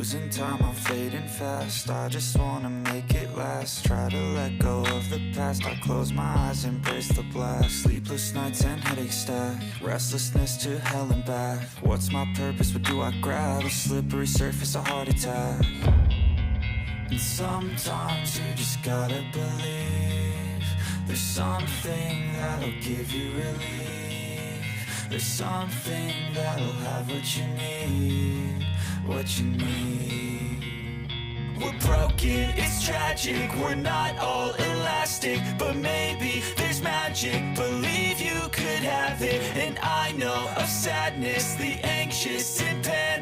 Losing time, I'm fading fast. I just wanna make it last. Try to let go of the past. I close my eyes, embrace the blast. Sleepless nights and headaches stack. Restlessness to hell and back. What's my purpose, what do I grab? A slippery surface, a heart attack. And sometimes you just gotta believe there's something that'll give you relief. There's something that'll have what you need, what you need. We're broken, it's tragic, we're not all elastic, but maybe there's magic. Believe you could have it, and I know of sadness, the anxious and panic.